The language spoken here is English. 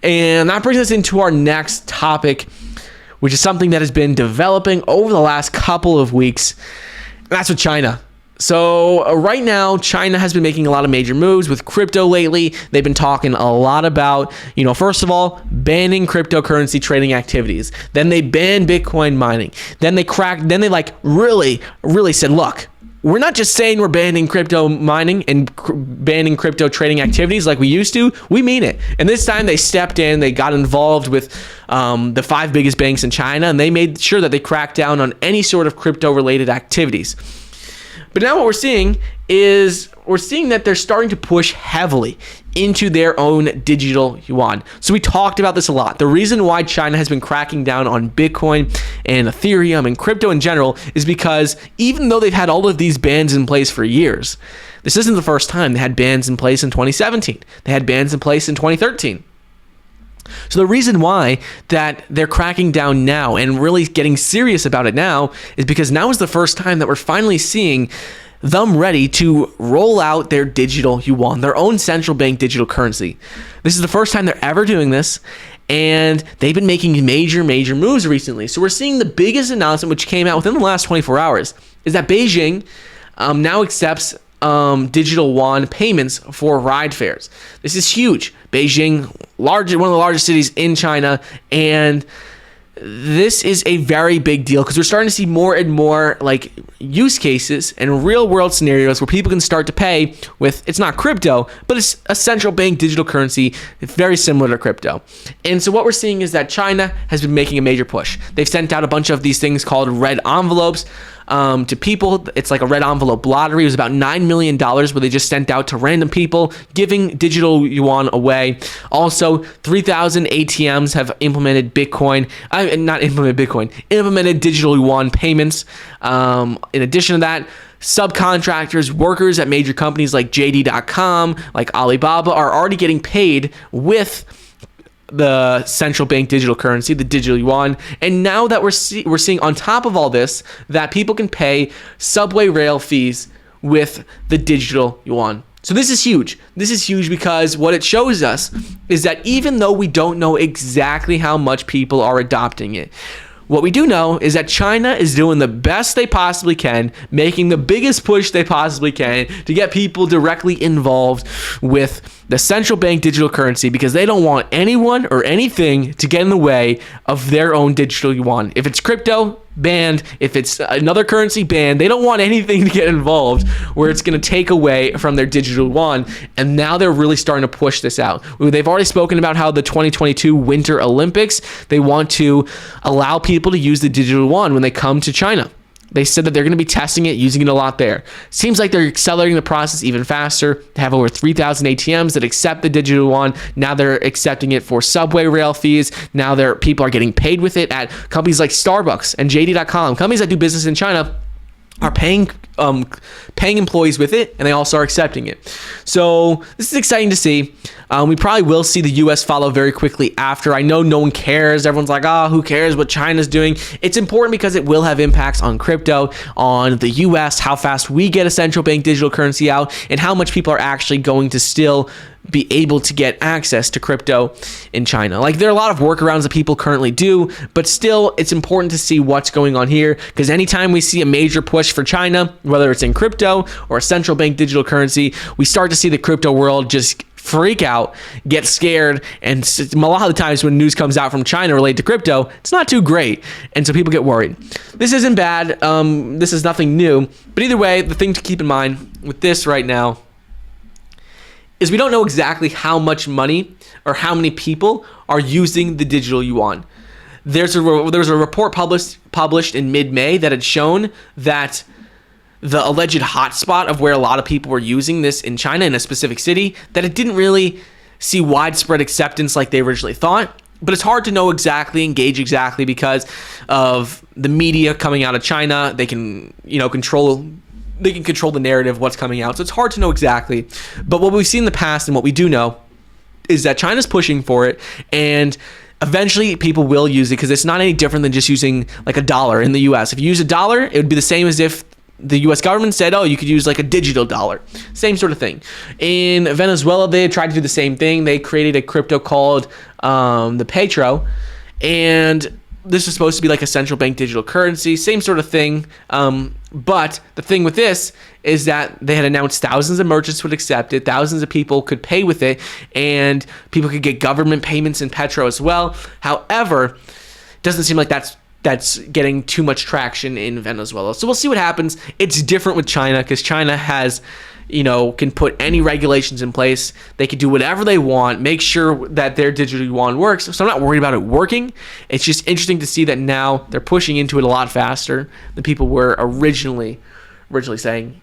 And that brings us into our next topic, which is something that has been developing over the last couple of weeks. And that's with China. So right now, China has been making a lot of major moves with crypto lately. They've been talking a lot about, first of all, banning cryptocurrency trading activities. Then they banned Bitcoin mining. Then they really said, look, we're not just saying we're banning crypto mining and banning crypto trading activities like we used to. We mean it. And this time they stepped in. They got involved with the 5 biggest banks in China, and they made sure that they cracked down on any sort of crypto-related activities. But now what we're seeing is that they're starting to push heavily into their own digital yuan. So we talked about this a lot. The reason why China has been cracking down on Bitcoin and Ethereum and crypto in general is because even though they've had all of these bans in place for years, this isn't the first time. They had bans in place in 2017. They had bans in place in 2013. So the reason why that they're cracking down now and really getting serious about it now is because now is the first time that we're finally seeing them ready to roll out their digital yuan, their own central bank digital currency. This is the first time they're ever doing this, and they've been making major moves recently. So we're seeing the biggest announcement, which came out within the last 24 hours, is that Beijing now accepts digital yuan payments for ride fares. This is huge. Beijing, one of the largest cities in China, and this is a very big deal because we're starting to see more and more use cases and real world scenarios where people can start to pay with, it's not crypto, but it's a central bank digital currency. It's very similar to crypto. And so what we're seeing is that China has been making a major push. They've sent out a bunch of these things called red envelopes to people. It's like a red envelope lottery. It was about $9 million where they just sent out to random people giving digital yuan away. Also, 3,000 ATMs have implemented implemented digital yuan payments. In addition to that, subcontractors, workers at major companies like JD.com, like Alibaba, are already getting paid with the central bank digital currency, the digital yuan. And now that we're seeing on top of all this that people can pay subway rail fees with the digital yuan. So this is huge. This is huge because what it shows us is that even though we don't know exactly how much people are adopting it, what we do know is that China is doing the best they possibly can, making the biggest push they possibly can to get people directly involved with the central bank digital currency because they don't want anyone or anything to get in the way of their own digital yuan. If it's crypto, banned. If it's another currency, banned. They don't want anything to get involved where it's going to take away from their digital yuan. And now they're really starting to push this out. They've already spoken about how the 2022 Winter Olympics, they want to allow people to use the digital yuan when they come to China. They said that they're going to be testing it, using it a lot there. Seems like they're accelerating the process even faster. They have over 3,000 ATMs that accept the digital yuan. Now they're accepting it for subway rail fees. Now people are getting paid with it at companies like Starbucks and JD.com. Companies that do business in China are paying employees with it, and they also are accepting it. So this is exciting to see. We probably will see the U.S. follow very quickly after. I know no one cares. Everyone's like, who cares what China's doing? It's important because it will have impacts on crypto, on the U.S., how fast we get a central bank digital currency out, and how much people are actually going to still be able to get access to crypto in China. There are a lot of workarounds that people currently do, but still it's important to see what's going on here because anytime we see a major push for China, whether it's in crypto or a central bank digital currency, we start to see the crypto world just freak out, get scared, and a lot of the times when news comes out from China related to crypto, it's not too great, and so people get worried. This isn't bad. This is nothing new, but either way, the thing to keep in mind with this right now is we don't know exactly how much money or how many people are using the digital yuan. There was a report published in mid-May that had shown that the alleged hotspot of where a lot of people were using this in China in a specific city, that it didn't really see widespread acceptance like they originally thought. But it's hard to know exactly, engage exactly because of the media coming out of China. They can, control the narrative of what's coming out. So it's hard to know exactly. But what we've seen in the past and what we do know is that China's pushing for it, and eventually people will use it because it's not any different than just using like a dollar in the US. If you use a dollar, it would be the same as if the U.S. government said, oh, you could use like a digital dollar. Same sort of thing. In Venezuela, they tried to do the same thing. They created a crypto called the Petro, and this was supposed to be like a central bank digital currency. Same sort of thing. But the thing with this is that they had announced thousands of merchants would accept it. Thousands of people could pay with it, and people could get government payments in Petro as well. However, it doesn't seem like that's getting too much traction in Venezuela. So we'll see what happens. It's different with China because China has, can put any regulations in place. They can do whatever they want, make sure that their digital yuan works. So I'm not worried about it working. It's just interesting to see that now they're pushing into it a lot faster than people were originally saying.